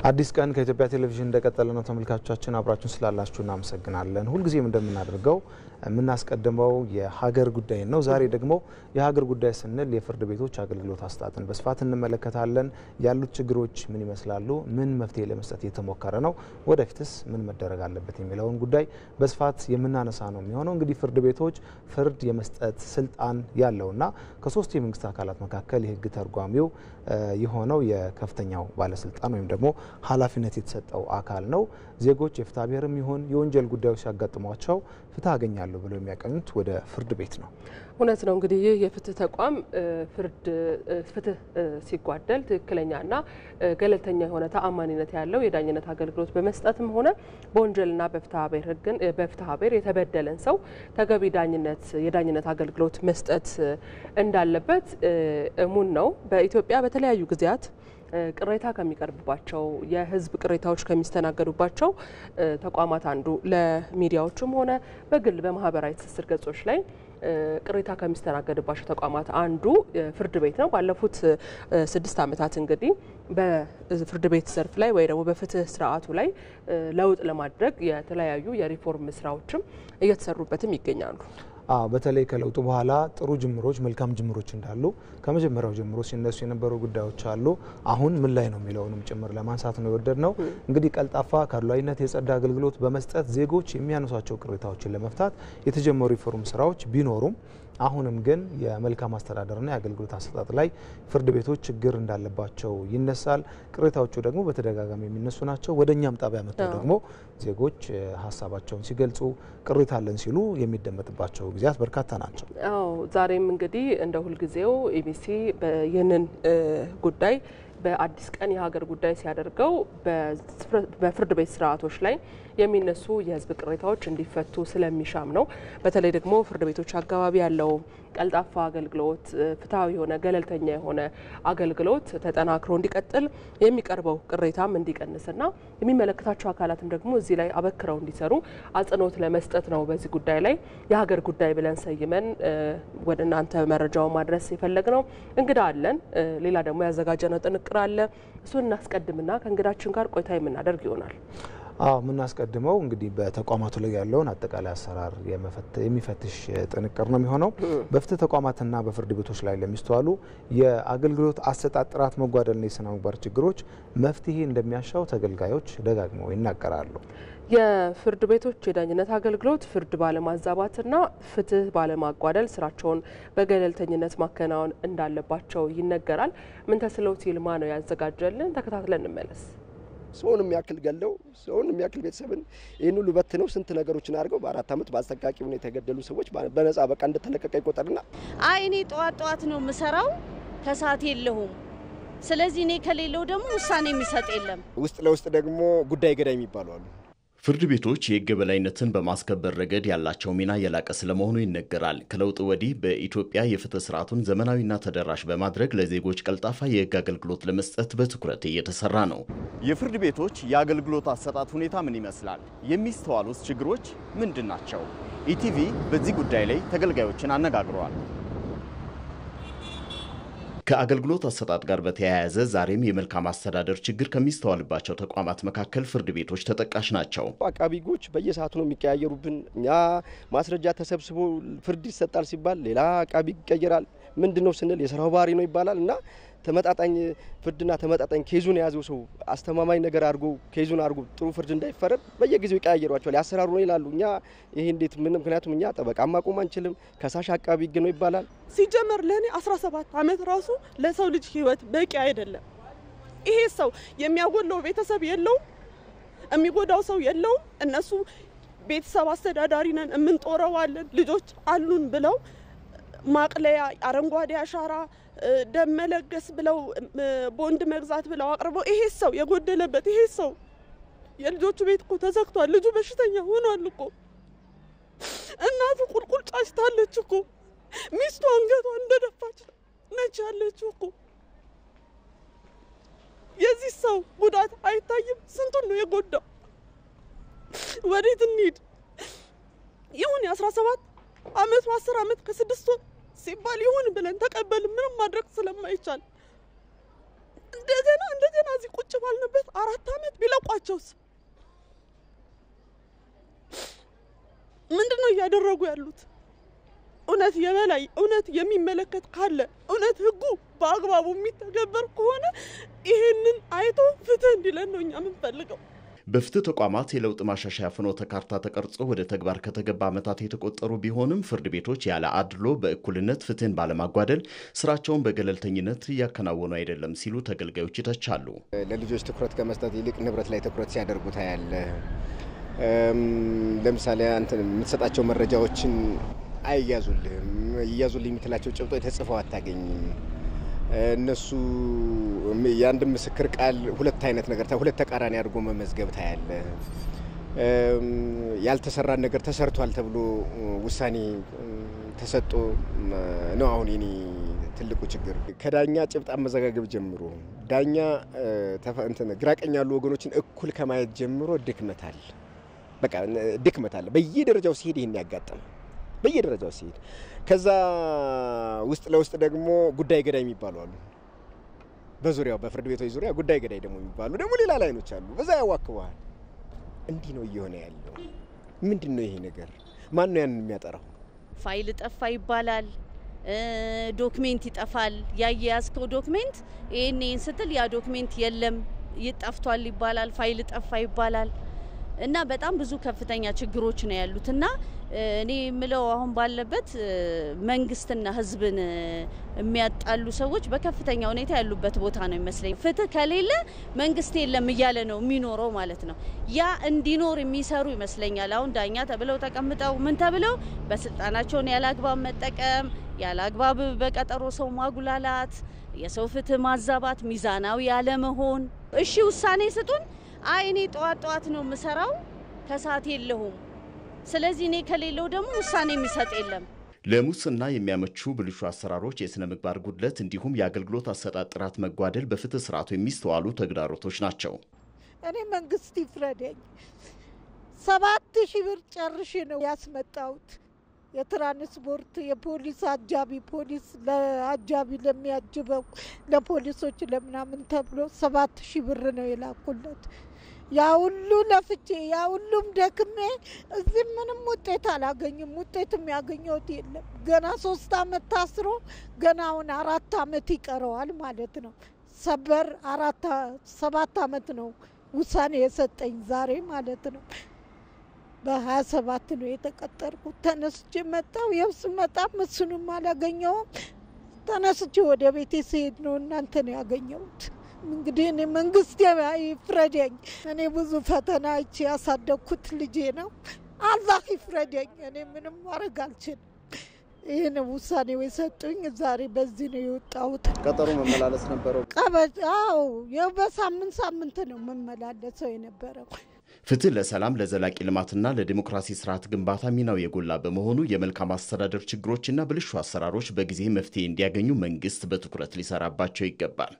አዲስ ቀን ከኢትዮጵያ ቴሌቪዥን እንደቀጠለ ነው። ተመልካቾቻችን አብራችሁን ስላላችሁ እናመሰግናለን። ሁልጊዜም እንደምናደርገው የምናስቀድመው የሀገር ጉዳይ ነው። ዛሬ ደግሞ የሀገር ጉዳይ ስንል የፍርድ ቤቶች አገልግሎት አሰጣጥን በስፋት እንመለከታለን። ያሉት ችግሮች ምን ይመስላሉ? ምን መፍትሄ ለመስጠት እየተሞከረ ነው? ወደፊትስ ምን መደረግ አለበት የሚለውን ጉዳይ በስፋት የምናነሳ ነው የሚሆነው። እንግዲህ ፍርድ ቤቶች ፍርድ የመስጠት ስልጣን ያለውና ከሶስት የመንግስት አካላት መካከል የህግ ተርጓሚው የሆነው የከፍተኛው ባለስልጣን ወይም ደግሞ ኃላፊነት የተሰጠው አካል ነው። ዜጎች የፍትሐ ብሔርም ይሁን የወንጀል ጉዳዮች ሲያጋጥሟቸው ፍትህ አገኛለሁ ብለው የሚያቀኑት ወደ ፍርድ ቤት ነው። እውነት ነው። እንግዲህ ይህ የፍትህ ተቋም ፍትህ ሲጓደል ትክክለኛና ገለልተኛ የሆነ ተአማኒነት ያለው የዳኝነት አገልግሎት በመስጠትም ሆነ በወንጀልና በፍትሐ ብሔር የተበደለን ሰው ተገቢ የዳኝነት አገልግሎት መስጠት እንዳለበት እሙን ነው። በኢትዮጵያ በተለያዩ ጊዜያት ቅሬታ ከሚቀርብባቸው የህዝብ ቅሬታዎች ከሚስተናገዱባቸው ተቋማት አንዱ ለሚዲያዎችም ሆነ በግል በማህበራዊ ትስስር ገጾች ላይ ቅሬታ ከሚስተናገድባቸው ተቋማት አንዱ ፍርድ ቤት ነው። ባለፉት 6 ዓመታት እንግዲህ በፍርድ ቤት ዘርፍ ላይ ወይ ደግሞ በፍትህ ስርዓቱ ላይ ለውጥ ለማድረግ የተለያዩ የሪፎርም ስራዎችም እየተሰሩበትም ይገኛሉ። በተለይ ከለውጡ በኋላ ጥሩ ጅምሮች መልካም ጅምሮች እንዳሉ ከመጀመሪያው ጀምሮ ሲነሱ የነበሩ ጉዳዮች አሉ። አሁን ምን ላይ ነው የሚለውንም ጭምር ለማንሳት ነው የወደድነው። እንግዲህ ቀልጣፋ ከአድሏዊነት የጸዳ አገልግሎት በመስጠት ዜጎች የሚያነሷቸው ቅሬታዎችን ለመፍታት የተጀመሩ ሪፎርም ስራዎች ቢኖሩም አሁንም ግን የመልካም አስተዳደርና የአገልግሎት አሰጣጥ ላይ ፍርድ ቤቶች ችግር እንዳለባቸው ይነሳል። ቅሬታዎቹ ደግሞ በተደጋጋሚ የሚነሱ ናቸው። ወደኛም ጣቢያ መጥተው ደግሞ ዜጎች ሀሳባቸውን ሲገልጹ ቅሬታ አለን ሲሉ የሚደመጥባቸው ጊዜያት በርካታ ናቸው። ዛሬም እንግዲህ እንደ ሁልጊዜው ኢቢሲ ይህንን ጉዳይ በአዲስ ቀን የሀገር ጉዳይ ሲያደርገው በፍርድ ቤት ስርዓቶች ላይ የሚነሱ የህዝብ ቅሬታዎች እንዲፈቱ ስለሚሻም ነው። በተለይ ደግሞ ፍርድ ቤቶች አካባቢ ያለው ቀልጣፋ አገልግሎት፣ ፍትሃዊ የሆነ ገለልተኛ የሆነ አገልግሎት ተጠናክሮ እንዲቀጥል የሚቀርበው ቅሬታም እንዲቀንስና የሚመለከታቸው አካላትም ደግሞ እዚህ ላይ አበክረው እንዲሰሩ አጽንኦት ለመስጠት ነው በዚህ ጉዳይ ላይ የሀገር ጉዳይ ብለን ሰይመን ወደ እናንተ መረጃው ማድረስ የፈለግነው። እንግዳ አለን። ሌላ ደግሞ ያዘጋጀነው ጥንቅር አለ። እሱን እናስቀድምና ከእንግዳችን ጋር ቆይታ የምናደርግ ይሆናል። የምናስቀድመው እንግዲህ በተቋማቱ ላይ ያለውን አጠቃላይ አሰራር የሚፈትሽ ጥንቅር ነው የሚሆነው። በፍትህ ተቋማትና በፍርድ ቤቶች ላይ ለሚስተዋሉ የአገልግሎት አሰጣጥ ጥራት መጓደልና የስነ ምግባር ችግሮች መፍትሄ እንደሚያሻው ተገልጋዮች ደጋግመው ይናገራሉ። የፍርድ ቤቶች የዳኝነት አገልግሎት ፍርድ ባለማዛባትና ፍትህ ባለማጓደል ስራቸውን በገለልተኝነት ማከናወን እንዳለባቸው ይነገራል። ምንተስለው ይልማ ነው ያዘጋጀልን። ተከታትለን እንመለስ። ሰውን የሚያክል ገለው ሰውን የሚያክል ቤተሰብን ይህን ሁሉ በትነው ስንት ነገሮችን አድርገው በ4 ዓመት በአሰቃቂ ሁኔታ የተገደሉ ሰዎች በነጻ በቃ እንደተለቀቀ ይቆጠርና እኔ ጠዋት ነው የምሰራው ከሰዓት የለሁም። ስለዚህ እኔ ከሌለው ደግሞ ውሳኔ የሚሰጥ የለም። ውስጥ ለውስጥ ደግሞ ጉዳይ ገዳይ የሚባሉ አሉ። ፍርድ ቤቶች የሕግ የበላይነትን በማስከበር ረገድ ያላቸው ሚና የላቀ ስለመሆኑ ይነገራል። ከለውጥ ወዲህ በኢትዮጵያ የፍትህ ስርዓቱን ዘመናዊና ተደራሽ በማድረግ ለዜጎች ቀልጣፋ የሕግ አገልግሎት ለመስጠት በትኩረት እየተሰራ ነው። የፍርድ ቤቶች የአገልግሎት አሰጣጥ ሁኔታ ምን ይመስላል? የሚስተዋሉት ችግሮች ምንድናቸው? ኢቲቪ በዚህ ጉዳይ ላይ ተገልጋዮችን አነጋግሯል። ከአገልግሎት አሰጣጥ ጋር በተያያዘ ዛሬም የመልካም አስተዳደር ችግር ከሚስተዋልባቸው ተቋማት መካከል ፍርድ ቤቶች ተጠቃሽ ናቸው። አቃቢ ሕጎች በየሰዓቱ ነው የሚቀያየሩብን። እኛ ማስረጃ ተሰብስቦ ፍርድ ይሰጣል ሲባል ሌላ አቃቢ ይቀየራል። ምንድነው ስንል የስራው ባህሪ ነው ይባላል እና ተመጣጣኝ ፍርድና ተመጣጣኝ ኬዙን የያዘው ሰው አስተማማኝ ነገር አድርጎ ኬዙን አድርጎ ጥሩ ፍርድ እንዳይፈረድ በየጊዜው ይቀያየሯቸዋል። ያሰራሩ ነው ይላሉ። እኛ ይሄ እንዴት ምክንያቱም እኛ ጠበቃ ማቆም አንችልም። ከሳሽ አቃቢ ሕግ ነው ይባላል። ሲጀመር ለኔ 17 ዓመት ራሱ ለሰው ልጅ ህይወት በቂ አይደለም። ይሄ ሰው የሚያጎለው ቤተሰብ የለውም፣ የሚጎዳው ሰው የለውም። እነሱ ቤተሰብ አስተዳዳሪ ነን እምንጦረዋለን ልጆች አሉን ብለው ማቅለያ አረንጓዴ አሻራ ደም መለገስ ብለው ቦንድ መግዛት ብለው አቅርበው ይሄ ሰው የጎደለበት ይሄ ሰው የልጆቹ ቤት እኮ ተዘግቷል። ልጁ በሽተኛ ሆኗል እኮ እናቱ ቁልቁል ጫጭታለች እኮ ሚስቱ አንገቷን እንደደፋች ነች ያለችው እኮ። የዚህ ሰው ጉዳት አይታይም? ስንቱን ነው የጎዳው? ወዴት እንሂድ? ይሁን 17 ዓመት 10 ዓመት ከ6 ወር ሲባል ይሁን ብለን ተቀበል ምንም ማድረግ ስለማይቻል እንደገና እዚህ ቁጭ ባልንበት 4 ዓመት ቢለቋቸውስ ምንድነው እያደረጉ ያሉት? እውነት የበላይ እውነት የሚመለከት ካለ እውነት ህጉ በአግባቡ የሚተገበር ከሆነ ይሄንን አይቶ ፍትህ እንዲለን ነው እኛ የምንፈልገው። በፍትህ ተቋማት የለውጥ ማሻሻያ ፍኖተ ካርታ ተቀርጾ ወደ ተግባር ከተገባ ዓመታት የተቆጠሩ ቢሆንም ፍርድ ቤቶች ያለ አድሎ በእኩልነት ፍትህን ባለማጓደል ስራቸውን በገለልተኝነት እያከናወኑ አይደለም ሲሉ ተገልጋዮች ይተቻሉ። ለልጆች ትኩረት ከመስጠት ይልቅ ንብረት ላይ ትኩረት ሲያደርጉ ታያለ። ለምሳሌ አንተ የምትሰጣቸው መረጃዎችን አይያዙልህም። ይያዙልኝ የምትላቸው ጭብጦች ተጽፈው አታገኝም። እነሱ የአንድ ምስክር ቃል ሁለት አይነት ነገር ሁለት ተቃራኒ አድርጎ መመዝገብ ታያለ። ያልተሰራ ነገር ተሰርቷል ተብሎ ውሳኔ ተሰጥቶ ነው አሁን የኔ ትልቁ ችግር። ከዳኛ ጭብጥ አመዘጋገብ ጀምሮ ዳኛ ግራቀኝ ያሉ ወገኖችን እኩል ከማየት ጀምሮ ድክመታል። በቃ ድክመታል። በየደረጃው ሲሄድ ይሄን ያጋጥም በየደረጃው ሲሄድ ከዛ ውስጥ ለውስጥ ደግሞ ጉዳይ ገዳይ የሚባሉ አሉ። በዙሪያው በፍርድ ቤቶች ዙሪያ ጉዳይ ገዳይ ደግሞ የሚባሉ ደግሞ ሌላ ላይኖች አሉ። በዛ ያዋክበዋል። እንዲህ ነው እየሆነ ያለው። ምንድነው ይሄ ነገር? ማን ነው ያንን የሚያጠራው? ፋይል ጠፋ ይባላል፣ ዶክሜንት ይጠፋል። ያያያዝከው ዶክሜንት ይሄን ስትል ያ ዶክሜንት የለም ይጠፍቷል ይባላል፣ ፋይል ጠፋ ይባላል። እና በጣም ብዙ ከፍተኛ ችግሮች ነው ያሉትና እኔ ምለው አሁን ባለበት መንግስትና ህዝብን የሚያጣሉ ሰዎች በከፍተኛ ሁኔታ ያሉበት ቦታ ነው ይመስለኝ። ፍትህ ከሌለ መንግስት የለም እያለ ነው የሚኖረው ማለት ነው። ያ እንዲኖር የሚሰሩ ይመስለኛል። አሁን ዳኛ ተብለው ተቀምጠው ምን ተብለው በስልጣናቸውን ያላግባብ መጠቀም፣ ያላግባብ በቀጠሮ ሰው ማጉላላት፣ የሰው ፍትህ ማዛባት፣ ሚዛናዊ ያለ መሆን። እሺ ውሳኔ ስጡን። አይ እኔ ጠዋት ነው የምሰራው ከሰዓት የለሁም። ስለዚህ እኔ ከሌለው ደግሞ ውሳኔ የሚሰጥ የለም። ለሙስና የሚያመቹ ብልሹ አሰራሮች፣ የስነ ምግባር ጉድለት እንዲሁም የአገልግሎት አሰጣጥ ጥራት መጓደል በፍትህ ስርዓቱ የሚስተዋሉ ተግዳሮቶች ናቸው። እኔ መንግስት ይፍረደኝ። 7000 ብር ጨርሼ ነው ያስመጣሁት። የትራንስፖርት የፖሊስ አጃቢ ፖሊስ ለአጃቢ ለሚያጅበው ለፖሊሶች ለምናምን ተብሎ 7000 ብር ነው የላኩለት። ያ ሁሉ ለፍቼ ያ ሁሉም ደክሜ እዚህ ምንም ውጤት አላገኝም። ውጤት የሚያገኘውት የለም። ገና 3 ዓመት ታስሮ ገና አሁን 4 ዓመት ይቀረዋል ማለት ነው። ሰበር 7 ዓመት ነው ውሳኔ የሰጠኝ ዛሬ ማለት ነው። በ27 ነው የተቀጠርኩት። ተነስቼ መጣሁ። የብስ መጣ መስኑም አላገኘውም። ተነስቼ ወደ ቤቴ ስሄድ ነው እናንተን ያገኘሁት። እንግዲህ እኔ መንግስት ይፍረደኝ። እኔ ብዙ ፈተና አይቼ ያሳደግኩት ልጄ ነው። አላህ ይፍረደኝ። እኔ ምንም ማድረግ አልችልም። ይሄን ውሳኔ የሰጡኝ ዛሬ በዚህ ነው የወጣሁት። ቀጠሮ መመላለስ ነበረው። አዎ ያው በሳምንት ነው መመላለሰው የነበረው። ፍትህ ለሰላም ለዘላቂ ልማትና ለዲሞክራሲ ስርዓት ግንባታ ሚናው የጎላ በመሆኑ የመልካም አስተዳደር ችግሮችና ብልሹ አሰራሮች በጊዜ መፍትሄ እንዲያገኙ መንግስት በትኩረት ሊሰራባቸው ይገባል።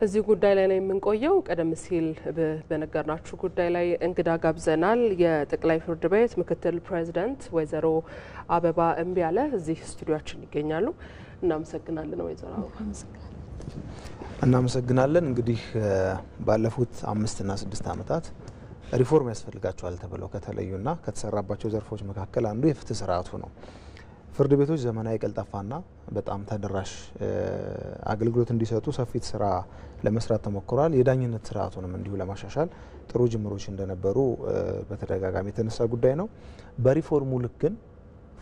እዚህ ጉዳይ ላይ ነው የምንቆየው። ቀደም ሲል በነገርናችሁ ጉዳይ ላይ እንግዳ ጋብዘናል። የጠቅላይ ፍርድ ቤት ምክትል ፕሬዝዳንት ወይዘሮ አበባ እምቢያለ እዚህ ስቱዲዮአችን ይገኛሉ። እናመሰግናለን ወይዘሮ አበባ። እናመሰግናለን። እንግዲህ ባለፉት 5 እና 6 ዓመታት ሪፎርም ያስፈልጋቸዋል ተብለው ከተለዩና ከተሰራባቸው ዘርፎች መካከል አንዱ የፍትህ ስርዓቱ ነው። ፍርድ ቤቶች ዘመናዊ ቀልጣፋና በጣም ተደራሽ አገልግሎት እንዲሰጡ ሰፊ ስራ ለመስራት ተሞክሯል። የዳኝነት ስርዓቱንም እንዲሁ ለማሻሻል ጥሩ ጅምሮች እንደነበሩ በተደጋጋሚ የተነሳ ጉዳይ ነው። በሪፎርሙ ልክ ግን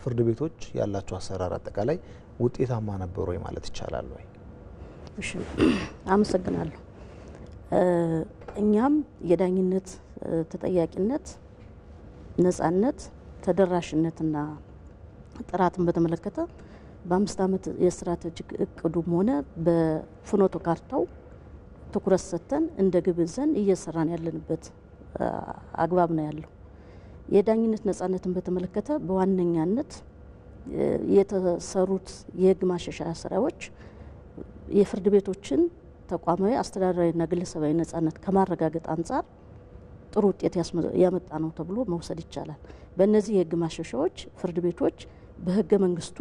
ፍርድ ቤቶች ያላቸው አሰራር አጠቃላይ ውጤታማ ነበሩ ወይ ማለት ይቻላል ወይ? እሺ፣ አመሰግናለሁ። እኛም የዳኝነት ተጠያቂነት፣ ነጻነት፣ ተደራሽነትና ጥራትን በተመለከተ በ5 ዓመት የስትራቴጂክ እቅዱም ሆነ በፍኖተ ካርታው ትኩረት ሰጥተን እንደ ግብ ይዘን እየሰራን ያለንበት አግባብ ነው ያለው። የዳኝነት ነጻነትን በተመለከተ በዋነኛነት የተሰሩት የህግ ማሻሻያ ስራዎች የፍርድ ቤቶችን ተቋማዊ አስተዳደራዊና ግለሰባዊ ነጻነት ከማረጋገጥ አንጻር ጥሩ ውጤት ያመጣ ነው ተብሎ መውሰድ ይቻላል። በእነዚህ የህግ ማሻሻያዎች ፍርድ ቤቶች በህገ መንግስቱ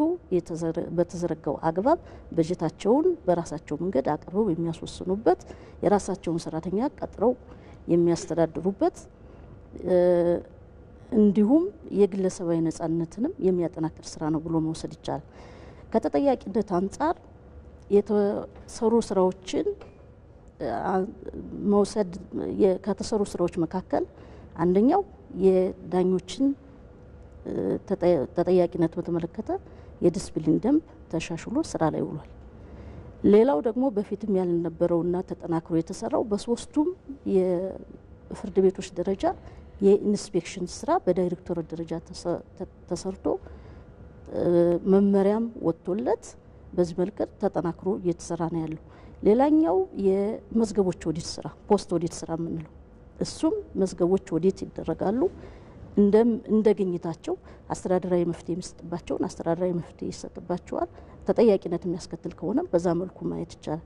በተዘረጋው አግባብ በጀታቸውን በራሳቸው መንገድ አቅርበው የሚያስወስኑበት የራሳቸውን ሰራተኛ ቀጥረው የሚያስተዳድሩበት እንዲሁም የግለሰባዊ ነጻነትንም የሚያጠናክር ስራ ነው ብሎ መውሰድ ይቻላል። ከተጠያቂነት አንጻር የተሰሩ ስራዎችን መውሰድ ከተሰሩ ስራዎች መካከል አንደኛው የዳኞችን ተጠያቂነት በተመለከተ የዲስፕሊን ደንብ ተሻሽሎ ስራ ላይ ውሏል። ሌላው ደግሞ በፊትም ያልነበረውና ተጠናክሮ የተሰራው በሶስቱም የፍርድ ቤቶች ደረጃ የኢንስፔክሽን ስራ በዳይሬክተሮች ደረጃ ተሰርቶ መመሪያም ወጥቶለት በዚህ መልኩ ተጠናክሮ እየተሰራ ነው ያለው። ሌላኛው የመዝገቦች ኦዲት ስራ ፖስት ኦዲት ስራ የምንለው እሱም መዝገቦች ኦዲት ይደረጋሉ። እንደግኝታቸው አስተዳደራዊ መፍትሄ የሚሰጥባቸውን አስተዳደራዊ መፍትሄ ይሰጥባቸዋል። ተጠያቂነት የሚያስከትል ከሆነ በዛ መልኩ ማየት ይቻላል።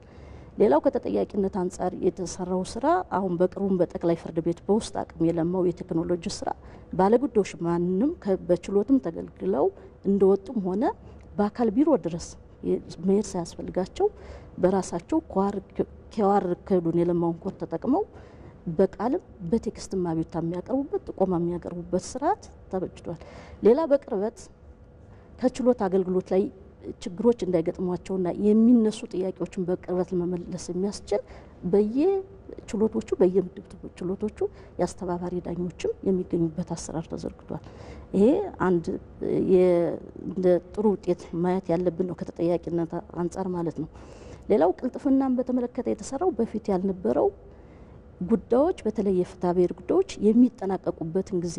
ሌላው ከተጠያቂነት አንጻር የተሰራው ስራ አሁን በቅርቡም በጠቅላይ ፍርድ ቤት በውስጥ አቅም የለማው የቴክኖሎጂ ስራ ባለጉዳዮች ማንንም በችሎትም ተገልግለው እንደወጡም ሆነ በአካል ቢሮ ድረስ መሄድ ሳያስፈልጋቸው በራሳቸው ኪዋር ኮዱን የለማውን ኮድ ተጠቅመው በቃልም በቴክስትም አቤቱታ የሚያቀርቡበት ጥቆማ የሚያቀርቡበት ስርዓት ተበጅቷል። ሌላ በቅርበት ከችሎት አገልግሎት ላይ ችግሮች እንዳይገጥሟቸውና የሚነሱ ጥያቄዎችን በቅርበት ለመመለስ የሚያስችል በየችሎቶቹ በየምድብ ችሎቶቹ የአስተባባሪ ዳኞችም የሚገኙበት አሰራር ተዘርግቷል። ይሄ አንድ እንደ ጥሩ ውጤት ማየት ያለብን ነው ከተጠያቂነት አንጻር ማለት ነው። ሌላው ቅልጥፍናን በተመለከተ የተሰራው በፊት ያልነበረው ጉዳዮች በተለይ የፍትሐ ብሔር ጉዳዮች የሚጠናቀቁበትን ጊዜ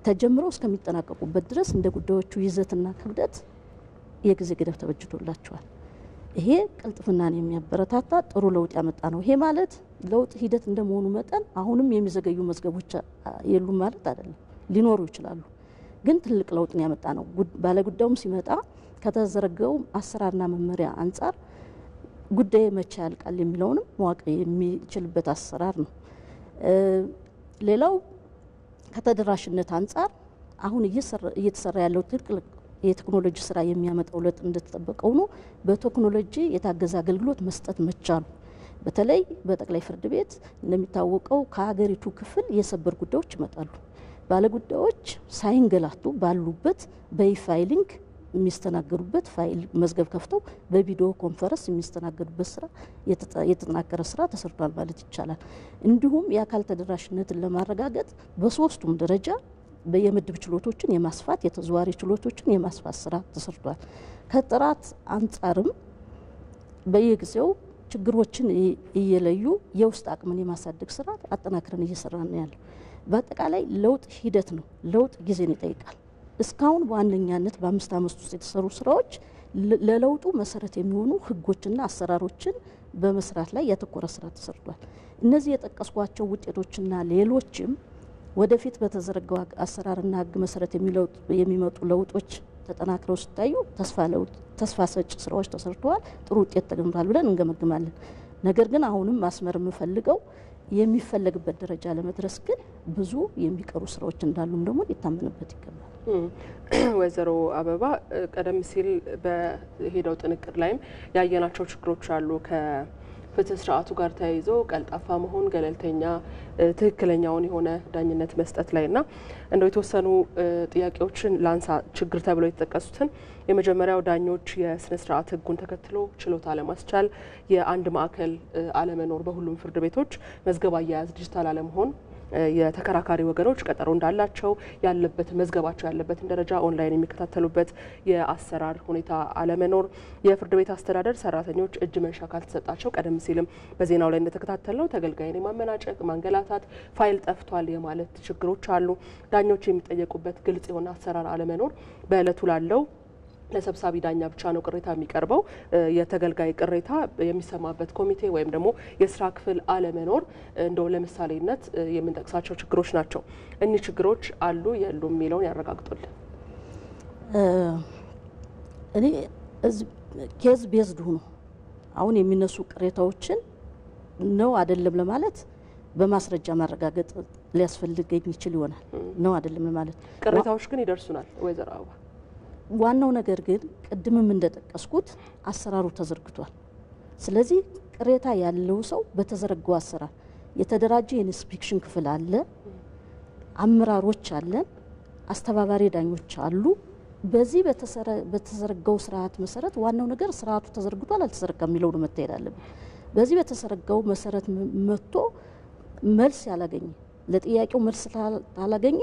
ተጀምረው እስከሚጠናቀቁበት ድረስ እንደ ጉዳዮቹ ይዘትና ክብደት የጊዜ ገደብ ተበጅቶላቸዋል። ይሄ ቅልጥፍናን የሚያበረታታ ጥሩ ለውጥ ያመጣ ነው። ይሄ ማለት ለውጥ ሂደት እንደመሆኑ መጠን አሁንም የሚዘገዩ መዝገቦች የሉም ማለት አይደለም፣ ሊኖሩ ይችላሉ። ግን ትልቅ ለውጥን ያመጣ ነው። ባለጉዳዩም ሲመጣ ከተዘረጋው አሰራርና መመሪያ አንጻር ጉዳይ መቼ ያልቃል የሚለውንም ማወቅ የሚችልበት አሰራር ነው። ሌላው ከተደራሽነት አንጻር አሁን እየተሰራ ያለው ትልቅ የቴክኖሎጂ ስራ የሚያመጣው ለውጥ እንደተጠበቀው ነው። በቴክኖሎጂ የታገዘ አገልግሎት መስጠት መቻሉ በተለይ በጠቅላይ ፍርድ ቤት እንደሚታወቀው ከሀገሪቱ ክፍል የሰበር ጉዳዮች ይመጣሉ። ባለጉዳዮች ሳይንገላቱ ባሉበት በኢፋይሊንግ የሚስተናገዱበት ፋይል መዝገብ ከፍተው በቪዲዮ ኮንፈረንስ የሚስተናገዱበት ስራ የተጠናከረ ስራ ተሰርቷል ማለት ይቻላል። እንዲሁም የአካል ተደራሽነትን ለማረጋገጥ በሶስቱም ደረጃ በየምድብ ችሎቶችን የማስፋት የተዘዋሪ ችሎቶችን የማስፋት ስራ ተሰርቷል። ከጥራት አንጻርም በየጊዜው ችግሮችን እየለዩ የውስጥ አቅምን የማሳደግ ስራ አጠናክረን እየሰራን ነው ያለው። በአጠቃላይ ለውጥ ሂደት ነው። ለውጥ ጊዜን ይጠይቃል። እስካሁን በዋነኛነት በ5 ዓመት ውስጥ የተሰሩ ስራዎች ለለውጡ መሰረት የሚሆኑ ህጎችና አሰራሮችን በመስራት ላይ ያተኮረ ስራ ተሰርቷል። እነዚህ የጠቀስኳቸው ውጤቶችና ሌሎችም ወደፊት በተዘረጋው አሰራርና ህግ መሰረት የሚመጡ ለውጦች ተጠናክረው ሲታዩ ተስፋ ሰጭ ስራዎች ተሰርተዋል፣ ጥሩ ውጤት ተገኝቷል ብለን እንገመግማለን። ነገር ግን አሁንም ማስመር የምፈልገው የሚፈለግበት ደረጃ ለመድረስ ግን ብዙ የሚቀሩ ስራዎች እንዳሉም ደግሞ ሊታመንበት ይገባል። ወይዘሮ አበባ ቀደም ሲል በሄደው ጥንቅር ላይም ያየናቸው ችግሮች አሉ። ከፍትህ ስርዓቱ ጋር ተያይዞ ቀልጣፋ መሆን፣ ገለልተኛ ትክክለኛውን የሆነ ዳኝነት መስጠት ላይና እንደው የተወሰኑ ጥያቄዎችን ላንሳ። ችግር ተብለው የተጠቀሱትን የመጀመሪያው ዳኞች የስነ ስርዓት ህጉን ተከትሎ ችሎት አለማስቻል፣ የአንድ ማዕከል አለመኖር በሁሉም ፍርድ ቤቶች፣ መዝገብ አያያዝ ዲጂታል አለመሆን፣ የተከራካሪ ወገኖች ቀጠሮ እንዳላቸው ያለበት መዝገባቸው ያለበትን ደረጃ ኦንላይን የሚከታተሉበት የአሰራር ሁኔታ አለመኖር፣ የፍርድ ቤት አስተዳደር ሰራተኞች እጅ መንሻ ካልተሰጣቸው ቀደም ሲልም በዜናው ላይ እንደተከታተልነው ተገልጋይን የማመናጨቅ ማንገላታት፣ ፋይል ጠፍቷል የማለት ችግሮች አሉ። ዳኞች የሚጠየቁበት ግልጽ የሆነ አሰራር አለመኖር፣ በእለቱ ላለው ለሰብሳቢ ዳኛ ብቻ ነው ቅሬታ የሚቀርበው። የተገልጋይ ቅሬታ የሚሰማበት ኮሚቴ ወይም ደግሞ የስራ ክፍል አለመኖር እንደው ለምሳሌነት የምንጠቅሳቸው ችግሮች ናቸው። እኚህ ችግሮች አሉ የሉም የሚለውን ያረጋግጡልን። እኔ ኬዝ ቤዝድ ሆኖ አሁን የሚነሱ ቅሬታዎችን ነው አይደለም ለማለት በማስረጃ ማረጋገጥ ሊያስፈልገኝ ይችል ይሆናል። ነው አይደለም ለማለት ቅሬታዎች ግን ይደርሱናል። ወይዘሮ አበባ ዋናው ነገር ግን ቅድምም እንደጠቀስኩት አሰራሩ ተዘርግቷል። ስለዚህ ቅሬታ ያለው ሰው በተዘረጋው አሰራር የተደራጀ የኢንስፔክሽን ክፍል አለ፣ አመራሮች አለን፣ አስተባባሪ ዳኞች አሉ። በዚህ በተዘረጋው ስርዓት መሰረት ዋናው ነገር ስርዓቱ ተዘርግቷል አልተዘረጋም የሚለው ነው መታየት አለበት። በዚህ በተዘረጋው መሰረት መጥቶ መልስ ያላገኘ ለጥያቄው መልስ ያላገኘ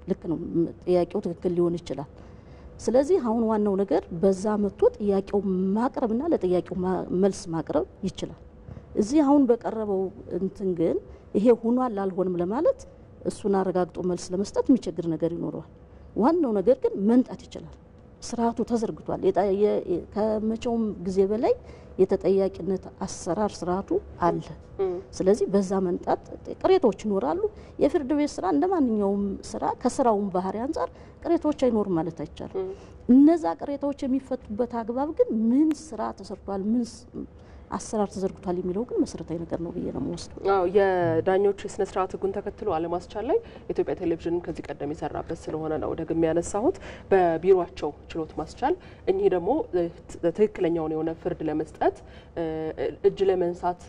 ልክ ነው፣ ጥያቄው ትክክል ሊሆን ይችላል። ስለዚህ አሁን ዋናው ነገር በዛ መጥቶ ጥያቄው ማቅረብና ለጥያቄው መልስ ማቅረብ ይችላል። እዚህ አሁን በቀረበው እንትን ግን ይሄ ሆኗል አልሆንም ለማለት እሱን አረጋግጦ መልስ ለመስጠት የሚቸግር ነገር ይኖረዋል። ዋናው ነገር ግን መንጣት ይችላል። ስርዓቱ ተዘርግቷል። ከመቼውም ጊዜ በላይ የተጠያቂነት አሰራር ስርዓቱ አለ። ስለዚህ በዛ መንጣት ቅሬታዎች ይኖራሉ። የፍርድ ቤት ስራ እንደማንኛውም ስራ ከስራውን ባህሪ አንፃር ቅሬታዎች አይኖርም ማለት አይቻልም። እነዛ ቅሬታዎች የሚፈቱበት አግባብ ግን ምን ስራ ተሰርቷል፣ ምን አሰራር ተዘርግቷል የሚለው ግን መሰረታዊ ነገር ነው ብዬ ነው የምወስደው። አዎ የዳኞች የስነ ስርዓት ህጉን ተከትሎ አለማስቻል ላይ ኢትዮጵያ ቴሌቪዥን ከዚህ ቀደም የሰራበት ስለሆነ ነው ደግሜ ያነሳሁት። በቢሮአቸው ችሎት ማስቻል እኚህ ደግሞ ትክክለኛውን የሆነ ፍርድ ለመስጠት እጅ ለመንሳት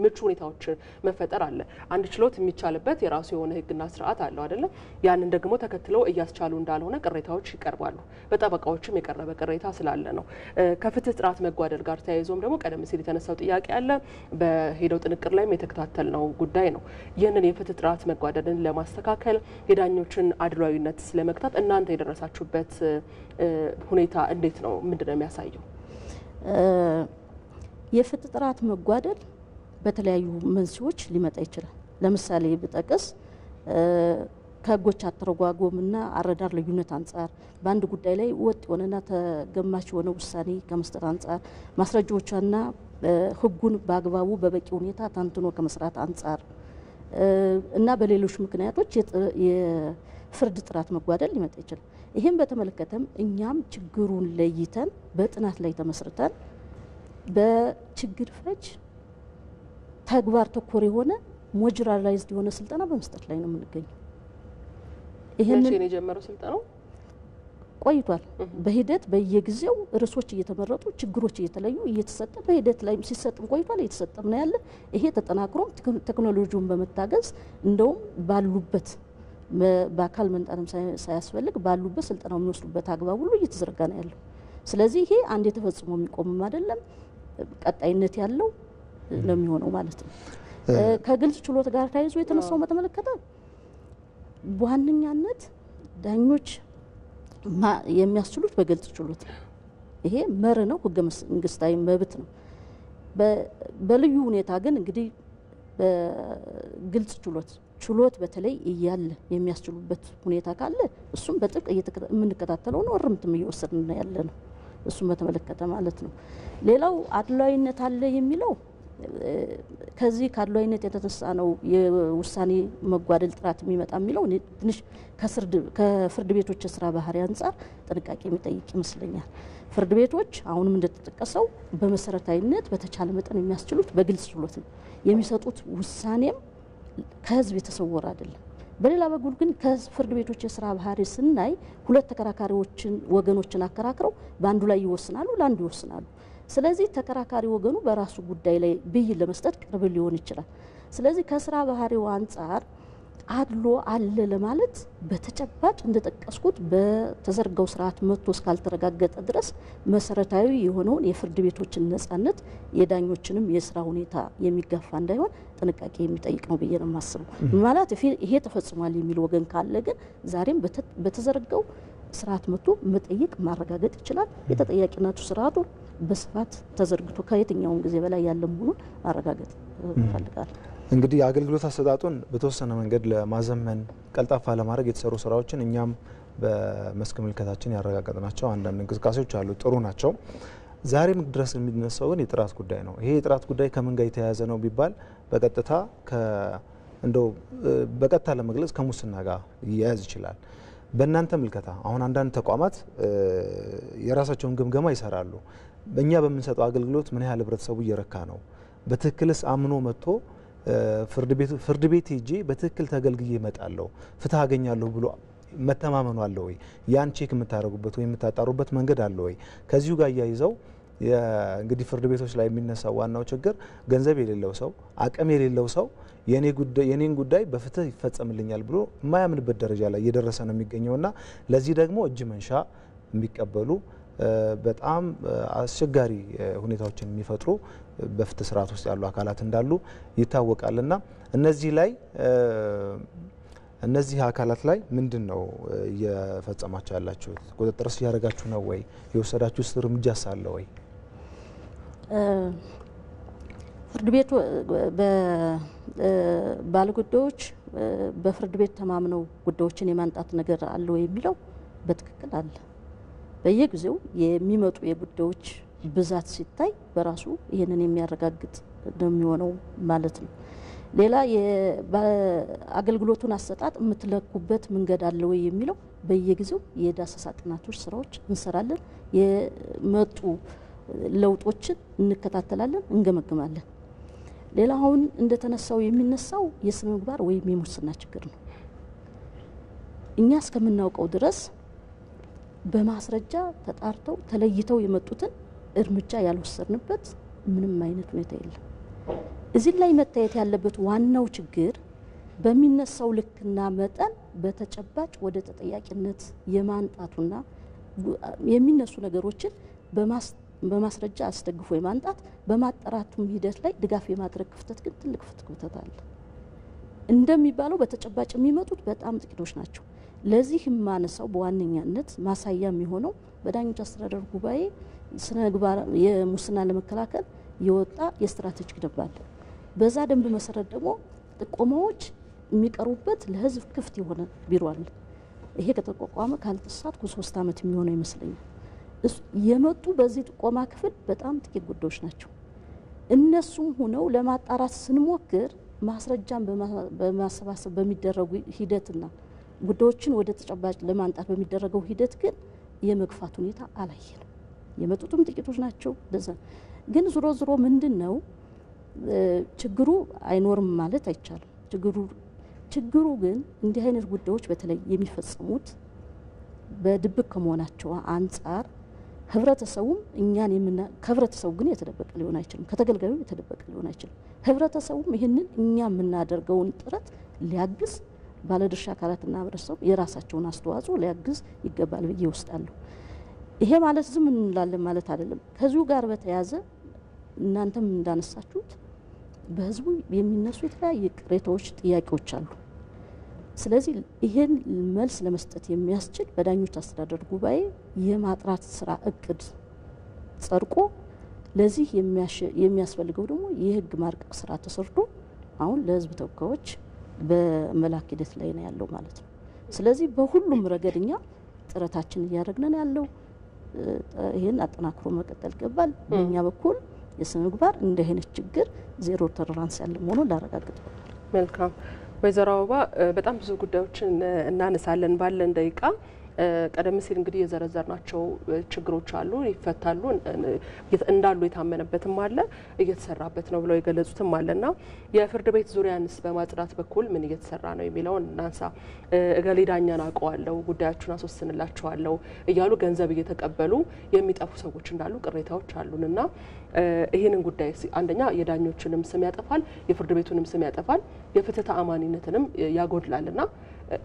ምቹ ሁኔታዎች መፈጠር አለ። አንድ ችሎት የሚቻልበት የራሱ የሆነ ህግና ስርዓት አለው አይደለም። ያንን ደግሞ ተከትለው እያስቻሉ እንዳልሆነ ቅሬታዎች ይቀርባሉ። በጠበቃዎችም የቀረበ ቅሬታ ስላለ ነው። ከፍትህ ጥራት መጓደል ጋር ተያይዞም ደግሞ ቀደም ሲል የተነሳው ጥያቄ አለ። በሄደው ጥንቅር ላይም የተከታተልነው ጉዳይ ነው። ይህንን የፍትህ ጥራት መጓደልን ለማስተካከል የዳኞችን አድሏዊነት ስለመግታት እናንተ የደረሳችሁበት ሁኔታ እንዴት ነው? ምንድን ነው የሚያሳየው? የፍትህ ጥራት መጓደል በተለያዩ መንስኤዎች ሊመጣ ይችላል። ለምሳሌ ብጠቅስ ከህጎች አተረጓጎምና አረዳር ልዩነት አንጻር በአንድ ጉዳይ ላይ ወጥ የሆነና ተገማች የሆነ ውሳኔ ከመስጠት አንጻር ማስረጃዎችና ህጉን በአግባቡ በበቂ ሁኔታ ተንትኖ ከመስራት አንጻር እና በሌሎች ምክንያቶች የፍርድ ጥራት መጓደል ሊመጣ ይችላል። ይህም በተመለከተም እኛም ችግሩን ለይተን በጥናት ላይ ተመስርተን በችግር ፈች ተግባር ተኮር የሆነ ሞጁላራይዝድ የሆነ ስልጠና በመስጠት ላይ ነው የምንገኘው። ይሄንን የጀመረው ስልጠናው ቆይቷል። በሂደት በየጊዜው ርዕሶች እየተመረጡ ችግሮች እየተለዩ እየተሰጠ በሂደት ላይ ሲሰጥም ቆይቷል። እየተሰጠም ነው ያለ። ይሄ ተጠናክሮም ቴክኖሎጂውን በመታገዝ እንደውም ባሉበት በአካል መንጣንም ሳያስፈልግ ባሉበት ስልጠናው የሚወስዱበት አግባብ ሁሉ እየተዘረጋ ነው ያለው። ስለዚህ ይሄ አንድ የተፈጽሞ የሚቆምም አይደለም፣ ቀጣይነት ያለው ነው የሚሆነው ማለት ነው። ከግልጽ ችሎት ጋር ተያይዞ የተነሳው በተመለከተ በዋነኛነት ዳኞች የሚያስችሉት በግልጽ ችሎት ነው። ይሄ መር ነው፣ ህገ መንግስታዊ መብት ነው። በልዩ ሁኔታ ግን እንግዲህ በግልጽ ችሎት በተለይ እያለ የሚያስችሉበት ሁኔታ ካለ እሱም በጥብቅ የምንከታተለው ነው፣ እርምትም እየወሰድን ያለ ነው። እሱም በተመለከተ ማለት ነው። ሌላው አድሏዊነት አለ የሚለው ከዚህ ከአድሏዊነት የተነሳ ነው የውሳኔ መጓደል ጥራት የሚመጣ የሚለው ትንሽ ከፍርድ ቤቶች የስራ ባህሪ አንጻር ጥንቃቄ የሚጠይቅ ይመስለኛል። ፍርድ ቤቶች አሁንም እንደተጠቀሰው በመሰረታዊነት በተቻለ መጠን የሚያስችሉት በግልጽ ችሎት ነው የሚሰጡት። ውሳኔም ከህዝብ የተሰወረ አይደለም። በሌላ በኩል ግን ከፍርድ ቤቶች የስራ ባህሪ ስናይ ሁለት ወገኖችን አከራክረው በአንዱ ላይ ይወስናሉ፣ ለአንዱ ይወስናሉ። ስለዚህ ተከራካሪ ወገኑ በራሱ ጉዳይ ላይ ብይን ለመስጠት ቅርብ ሊሆን ይችላል። ስለዚህ ከስራ ባህሪው አንጻር አድሎ አለ ለማለት በተጨባጭ እንደጠቀስኩት በተዘርጋው ስርዓት መጥቶ እስካልተረጋገጠ ድረስ መሰረታዊ የሆነውን የፍርድ ቤቶችን ነጻነት የዳኞችንም የስራ ሁኔታ የሚጋፋ እንዳይሆን ጥንቃቄ የሚጠይቅ ነው ብዬ ነው የማስበው። ማለት ይሄ ተፈጽሟል የሚል ወገን ካለ ግን ዛሬም በተዘረጋው ስርዓት መጥቶ መጠየቅ ማረጋገጥ ይችላል። የተጠያቂነቱ ስርዓቱ በስፋት ተዘርግቶ ከየትኛውም ጊዜ በላይ ያለ መሆኑን ማረጋገጥ ይፈልጋል። እንግዲህ የአገልግሎት አሰጣጡን በተወሰነ መንገድ ለማዘመን ቀልጣፋ ለማድረግ የተሰሩ ስራዎችን እኛም በመስክ ምልከታችን ያረጋገጥናቸው አንዳንድ እንቅስቃሴዎች አሉ፣ ጥሩ ናቸው። ዛሬም ድረስ የሚነሳው ግን የጥራት ጉዳይ ነው። ይሄ የጥራት ጉዳይ ከምን ጋር የተያያዘ ነው ቢባል በቀጥታ በቀጥታ ለመግለጽ ከሙስና ጋር ይያያዝ ይችላል። በእናንተ ምልከታ አሁን አንዳንድ ተቋማት የራሳቸውን ግምገማ ይሰራሉ። እኛ በምንሰጠው አገልግሎት ምን ያህል ህብረተሰቡ እየረካ ነው፣ በትክክልስ አምኖ መጥቶ ፍርድ ቤት ሄጄ በትክክል ተገልግዬ እመጣለሁ፣ ፍትህ አገኛለሁ ብሎ መተማመኑ አለ ወይ? ያን ቼክ የምታደርጉበት ወይ የምታጣሩበት መንገድ አለ ወይ? ከዚሁ ጋር ያይዘው እንግዲህ ፍርድ ቤቶች ላይ የሚነሳው ዋናው ችግር ገንዘብ የሌለው ሰው አቅም የሌለው ሰው የኔን ጉዳይ በፍትህ ይፈጸምልኛል ብሎ የማያምንበት ደረጃ ላይ እየደረሰ ነው የሚገኘውና ለዚህ ደግሞ እጅ መንሻ የሚቀበሉ በጣም አስቸጋሪ ሁኔታዎችን የሚፈጥሩ በፍትህ ስርዓት ውስጥ ያሉ አካላት እንዳሉ ይታወቃልና እነዚህ አካላት ላይ ምንድነው እየፈጸማችሁ ያላችሁት? ቁጥጥርስ እያደረጋችሁ ነው ወይ? የወሰዳችሁት እርምጃስ አለ ወይ? ፍርድ ቤቱ ባለጉዳዮች በፍርድ ቤት ተማምነው ጉዳዮችን የማንጣት ነገር አለ ወይ የሚለው በትክክል አለ። በየጊዜው የሚመጡ የጉዳዮች ብዛት ሲታይ በራሱ ይሄንን የሚያረጋግጥ ነው የሚሆነው ማለት ነው። ሌላ የአገልግሎቱን አሰጣጥ የምትለኩበት መንገድ አለ ወይ የሚለው በየጊዜው የዳሰሳ ጥናቶች ስራዎች እንሰራለን። የመጡ ለውጦችን እንከታተላለን፣ እንገመግማለን። ሌላ አሁን እንደተነሳው የሚነሳው የስነ ምግባር ወይም የሙስና ችግር ነው። እኛ እስከምናውቀው ድረስ በማስረጃ ተጣርተው ተለይተው የመጡትን እርምጃ ያልወሰድንበት ምንም አይነት ሁኔታ የለም። እዚህ ላይ መታየት ያለበት ዋናው ችግር በሚነሳው ልክና መጠን በተጨባጭ ወደ ተጠያቂነት የማንጣቱና የሚነሱ ነገሮችን በማስረጃ አስደግፎ የማንጣት በማጣራቱም ሂደት ላይ ድጋፍ የማድረግ ክፍተት ግን ትልቅ ክፍተት አለ። እንደሚባለው በተጨባጭ የሚመጡት በጣም ጥቂቶች ናቸው። ለዚህ ማነሳው በዋነኛነት ማሳያ የሚሆነው በዳኞች አስተዳደር ጉባኤ ስነ ምግባር የሙስና ለመከላከል የወጣ የስትራቴጂክ ደንብ አለ። በዛ ደንብ መሰረት ደግሞ ጥቆማዎች የሚቀርቡበት ለህዝብ ክፍት የሆነ ቢሮ አለ። ይሄ ከተቋቋመ ካልተሳትኩ 3 ዓመት የሚሆነው ይመስለኛል። የመጡ በዚህ ጥቆማ ክፍል በጣም ጥቂት ጉዳዮች ናቸው። እነሱም ሆነው ለማጣራት ስንሞክር ማስረጃን በማሰባሰብ በሚደረጉ ሂደትና ጉዳዮችን ወደ ተጨባጭ ለማንጣት በሚደረገው ሂደት ግን የመግፋት ሁኔታ አላየንም። የመጡትም ጥቂቶች ናቸው። ለዛ ግን ዞሮ ምንድነው ችግሩ አይኖርም ማለት አይቻልም። ችግሩ ግን እንዲህ አይነት ጉዳዮች በተለይ የሚፈጸሙት በድብቅ ከመሆናቸው አንፃር ህብረተሰቡም ከህብረተሰቡ ግን የተደበቀ ሊሆን አይችልም፣ ከተገልጋዩ የተደበቀ ሊሆን አይችልም። ህብረተሰቡም ይህንን እኛ የምናደርገውን ጥረት ሊያግዝ ባለድርሻ አካላትና ህብረተሰቡ የራሳቸውን አስተዋጽኦ ሊያግዝ ይገባል ብዬ ወስዳለሁ። ይሄ ማለት ዝም እንላለን ማለት አይደለም። ከዚሁ ጋር በተያያዘ እናንተም እንዳነሳችሁት በህዝቡ የሚነሱ የተለያዩ ቅሬታዎች፣ ጥያቄዎች አሉ። ስለዚህ ይሄን መልስ ለመስጠት የሚያስችል በዳኞች አስተዳደር ጉባኤ የማጥራት ስራ እቅድ ጸድቆ ለዚህ የሚያስፈልገው ደግሞ የህግ ማርቀቅ ስራ ተሰርቶ አሁን ለህዝብ ተወካዮች በመላክ ሂደት ላይ ነው ያለው ማለት ነው። ስለዚህ በሁሉም ረገድኛ ጥረታችን እያደረግን ያለው ይሄን አጠናክሮ መቀጠል ይገባል። በእኛ በኩል የስነ ምግባር እንደ አይነት ችግር ዜሮ ቶለራንስ ያለ መሆኑን ላረጋግጥ። መልካም ወይዘሮ አበባ በጣም ብዙ ጉዳዮችን እናነሳለን ባለን ደቂቃ። ቀደም ሲል እንግዲህ የዘረዘርናቸው ችግሮች አሉ፣ ይፈታሉ እንዳሉ የታመነበትም አለ፣ እየተሰራበት ነው ብለው የገለጹትም አለና የፍርድ ቤት ዙሪያንስ በማጽዳት በኩል ምን እየተሰራ ነው የሚለውን እናንሳ። እገሌ ዳኛን አውቀዋለሁ፣ ጉዳያችሁን አስወስንላችኋለሁ እያሉ ገንዘብ እየተቀበሉ የሚጠፉ ሰዎች እንዳሉ ቅሬታዎች አሉንና ይህንን ጉዳይ አንደኛ የዳኞችንም ስም ያጠፋል፣ የፍርድ ቤቱንም ስም ያጠፋል፣ የፍትህ ተአማኒነትንም ያጎድላልና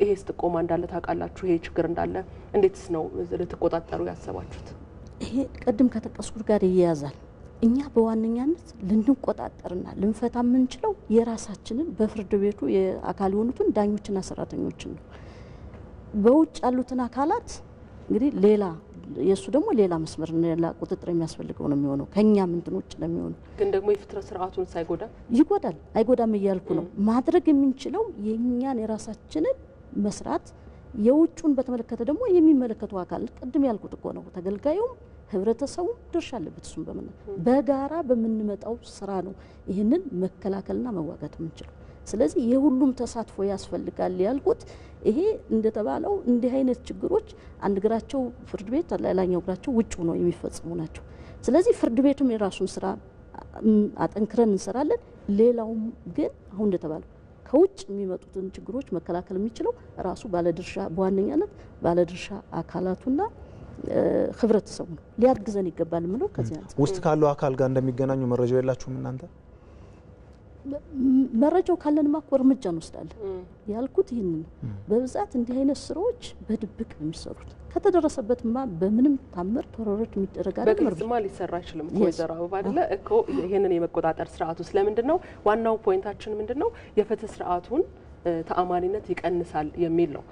ይሄስ ጥቆማ እንዳለ ታውቃላችሁ? ይሄ ችግር እንዳለ እንዴትስ ነው ልትቆጣጠሩ ያሰባችሁት? ይሄ ቀደም ከተጠቀስኩት ጋር ይያያዛል። እኛ በዋነኛነት ልንቆጣጠርና ልንፈታ የምንችለው የራሳችንን በፍርድ ቤቱ የአካል የሆኑትን ዳኞችና ሰራተኞችን ነው። በውጭ ያሉትን አካላት እንግዲህ ሌላ የሱ ደግሞ ሌላ መስመር ሌላ ቁጥጥር የሚያስፈልገው ነው የሚሆነው ከኛ ምንድን ውጭ ነው የሚሆነው። ግን ደግሞ የፍትህ ስርዓቱን ሳይጎዳ ይጎዳል አይጎዳም እያልኩ ነው። ማድረግ የምንችለው የኛን የራሳችንን መስራት፣ የውጩን በተመለከተ ደግሞ የሚመለከቱ አካል ቅድም ያልኩት እኮ ነው ተገልጋዩም ህብረተሰቡ ድርሻ አለበት። እሱም በጋራ በምንመጣው ስራ ነው ይህንን መከላከልና መዋጋት የምንችለው። ስለዚህ የሁሉም ተሳትፎ ያስፈልጋል ያልኩት ይሄ እንደተባለው እንዲህ አይነት ችግሮች አንድ እግራቸው ፍርድ ቤት ሌላኛው እግራቸው ውጭ ነው የሚፈጽሙ ናቸው። ስለዚህ ፍርድ ቤቱም የራሱን ስራ አጠንክረን እንሰራለን። ሌላውም ግን አሁን እንደተባለው ከውጭ የሚመጡትን ችግሮች መከላከል የሚችለው ራሱ ባለድርሻ በዋነኛነት ባለድርሻ አካላቱና ህብረተሰቡ ነው። ሊያግዘን ይገባል ምለው ከዚህ አንፃር ውስጥ ካለው አካል ጋር እንደሚገናኙ መረጃው የላችሁም እናንተ? መረጃው ካለንማ እኮ እርምጃ እንወስዳለን ያልኩት ይህን ነው። በብዛት እንዲህ አይነት ስራዎች በድብቅ ነው የሚሰሩት። ከተደረሰበትማ በምንም ታምር ተወረድ የሚደረግ አይደለም። በግልጽማ ሊሰራ አይችልም እኮ ወይዘሮ አበባ አይደለ እኮ ይሄንን የመቆጣጠር ስርዓቱ ስለምንድነው ዋናው ፖይንታችን ምንድነው የፍትህ ስርዓቱን ተአማኒነት ይቀንሳል የሚል ነው።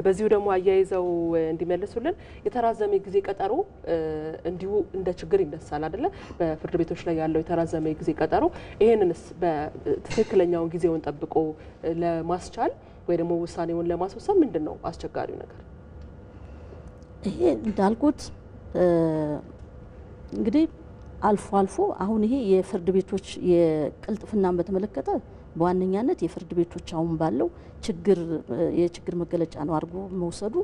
በዚሁ ደግሞ አያይዘው እንዲመልሱልን የተራዘመ ጊዜ ቀጠሮ እንዲሁ እንደ ችግር ይነሳል አይደለ? በፍርድ ቤቶች ላይ ያለው የተራዘመ ጊዜ ቀጠሮ ይሄንንስ በትክክለኛው ጊዜውን ጠብቆ ለማስቻል ወይ ደግሞ ውሳኔውን ለማስወሰን ምንድነው አስቸጋሪው ነገር? ይሄ እንዳልኩት እንግዲህ አልፎ አልፎ አሁን ይሄ የፍርድ ቤቶች የቅልጥፍናን በተመለከተ በዋነኛነት የፍርድ ቤቶች አሁን ባለው የችግር መገለጫ ነው አድርጎ መውሰዱ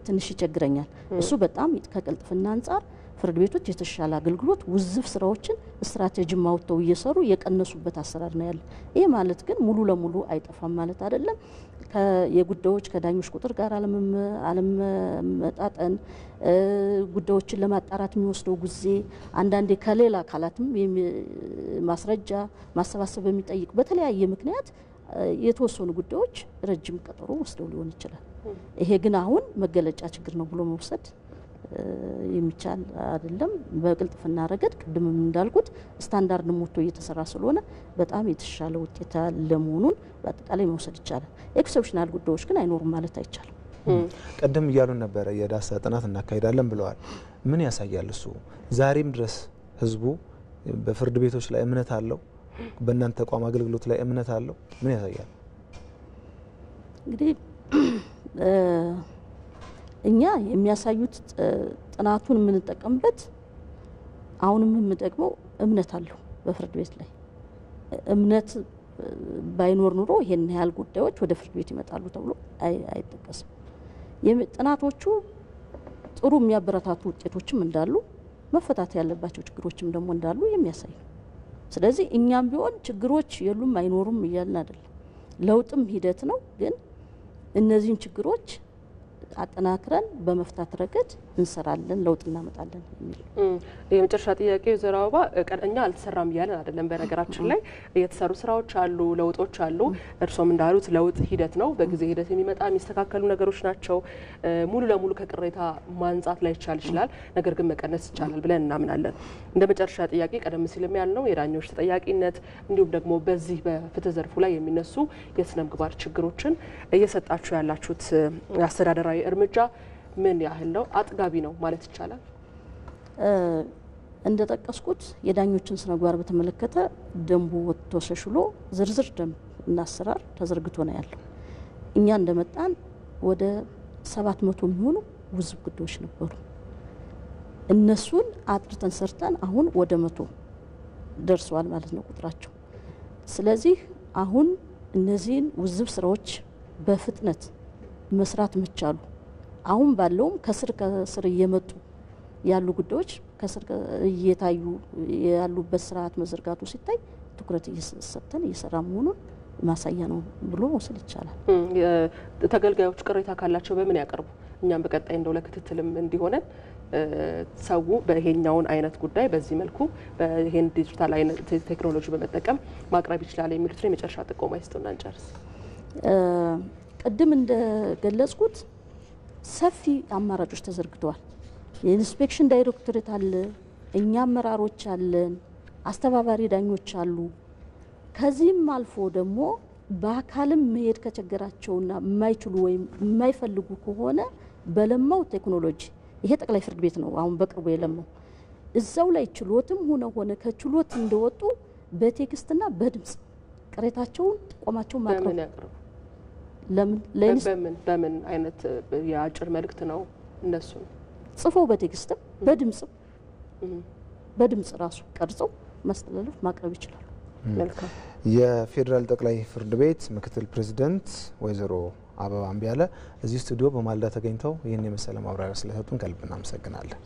ትንሽ ይቸግረኛል። እሱ በጣም ከቅልጥፍና አንፃር ፍርድ ቤቶች የተሻለ አገልግሎት ውዝፍ ስራዎችን ስትራቴጂ ማውጥተው እየሰሩ የቀነሱበት አሰራር ነው ያለ። ይሄ ማለት ግን ሙሉ ለሙሉ አይጠፋም ማለት አይደለም። የጉዳዮች ከዳኞች ቁጥር ጋር አለመጣጠን፣ ጉዳዮችን ለማጣራት የሚወስደው ጊዜ አንዳንዴ ከሌላ አካላትም ማስረጃ ማሰባሰብ የሚጠይቅ በተለያየ ምክንያት የተወሰኑ ጉዳዮች ረጅም ቀጠሮ ወስደው ሊሆን ይችላል። ይሄ ግን አሁን መገለጫ ችግር ነው ብሎ መውሰድ የሚቻል አይደለም። በቅልጥፍና ረገድ ቅድምም እንዳልኩት ስታንዳርድ ሞቶ እየተሰራ ስለሆነ በጣም የተሻለ ውጤት ለመሆኑን በአጠቃላይ መውሰድ ይቻላል። ኤክሰፕሽናል ጉዳዮች ግን አይኖሩም ማለት አይቻልም። ቀደም እያሉ ነበረ የዳሰ ጥናት እናካሂዳለን ብለዋል። ምን ያሳያል እሱ? ዛሬም ድረስ ህዝቡ በፍርድ ቤቶች ላይ እምነት አለው? በእናንተ ተቋም አገልግሎት ላይ እምነት አለው? ምን ያሳያል? እንግዲህ እኛ የሚያሳዩት ጥናቱን የምንጠቀምበት አሁንም የምንጠቅመው እምነት አለው በፍርድ ቤት ላይ። እምነት ባይኖር ኑሮ ይሄን ያህል ጉዳዮች ወደ ፍርድ ቤት ይመጣሉ ተብሎ አይጠቀስም። ጥናቶቹ ጥሩ የሚያበረታቱ ውጤቶችም እንዳሉ መፈታት ያለባቸው ችግሮችም ደግሞ እንዳሉ የሚያሳይ ነው። ስለዚህ እኛም ቢሆን ችግሮች የሉም አይኖሩም እያልን አይደለም። ለውጥም ሂደት ነው። ግን እነዚህን ችግሮች አጠናክረን በመፍታት ረገድ እንሰራለን፣ ለውጥ እናመጣለን የሚል የመጨረሻ ጥያቄ ወይዘሮ አበባ እኛ አልተሰራም እያለን አይደለም። በነገራችን ላይ የተሰሩ ስራዎች አሉ፣ ለውጦች አሉ። እርሶም እንዳሉት ለውጥ ሂደት ነው፣ በጊዜ ሂደት የሚመጣ የሚስተካከሉ ነገሮች ናቸው። ሙሉ ለሙሉ ከቅሬታ ማንጻት ላይ ይችላል፣ ነገር ግን መቀነስ ይቻላል ብለን እናምናለን። እንደ መጨረሻ ጥያቄ ቀደም ሲልም ያልነው የዳኞች ተጠያቂነት እንዲሁም ደግሞ በዚህ በፍትህ ዘርፉ ላይ የሚነሱ የስነ ምግባር ችግሮችን እየሰጣችሁ ያላችሁት አስተዳደራዊ እርምጃ ምን ያህል ነው? አጥጋቢ ነው ማለት ይቻላል? እንደጠቀስኩት የዳኞችን ስነ ምግባር በተመለከተ ደንቡ ወጥቶ ተሻሽሎ ዝርዝር ደንብ እና አሰራር ተዘርግቶ ነው ያለው። እኛ እንደመጣን ወደ 700 የሚሆኑ ውዝፍ ጉዳዮች ነበሩ። እነሱን አጥርተን ሰርተን አሁን ወደ 100 ደርሰዋል ማለት ነው ቁጥራቸው። ስለዚህ አሁን እነዚህን ውዝፍ ስራዎች በፍጥነት መስራት መቻሉ አሁን ባለውም ከስር እየመጡ ያሉ ጉዳዮች ከስር እየታዩ ያሉበት ስርዓት መዘርጋቱ ሲታይ ትኩረት እየሰጠን እየሰራ መሆኑን ማሳያ ነው ብሎ መውሰድ ይቻላል። ተገልጋዮች ቅሬታ ካላቸው በምን ያቀርቡ? እኛም በቀጣይ እንደው ለክትትልም እንዲሆነን ሰው በይሄኛውን አይነት ጉዳይ በዚህ መልኩ በይሄን ዲጂታል አይነት ቴክኖሎጂ በመጠቀም ማቅረብ ይችላል የሚሉት የመጨረሻ ጥቆማ ይስጡና እንጨርስ። ቅድም እንደገለጽኩት ሰፊ አማራጮች ተዘርግተዋል። የኢንስፔክሽን ዳይሬክቶሬት አለ፣ እኛ አመራሮች አለን፣ አስተባባሪ ዳኞች አሉ። ከዚህም አልፎ ደግሞ በአካልም መሄድ ከቸገራቸውና የማይችሉ ወይም የማይፈልጉ ከሆነ በለማው ቴክኖሎጂ ይሄ ጠቅላይ ፍርድ ቤት ነው አሁን በቅርቡ የለማው እዛው ላይ ችሎትም ሆነ ከችሎት እንደወጡ በቴክስትና በድምጽ ቅሬታቸውን ቆማቸውን ማቅረብ በምን አይነት የአጭር መልእክት ነው እነሱ ጽፈው በቴክስትም በድምጽ ራሱ ቀርጸው ማስተላለፍ ማቅረብ ይችላሉ። መልካም። የፌዴራል ጠቅላይ ፍርድ ቤት ምክትል ፕሬዝዳንት ወይዘሮ አበባ አምቢያለ እዚህ ስቱዲዮ በማልዳ ተገኝተው ይህን የመሰለ ማብራሪያ ስለሰጡን ከልብ እናመሰግናለን።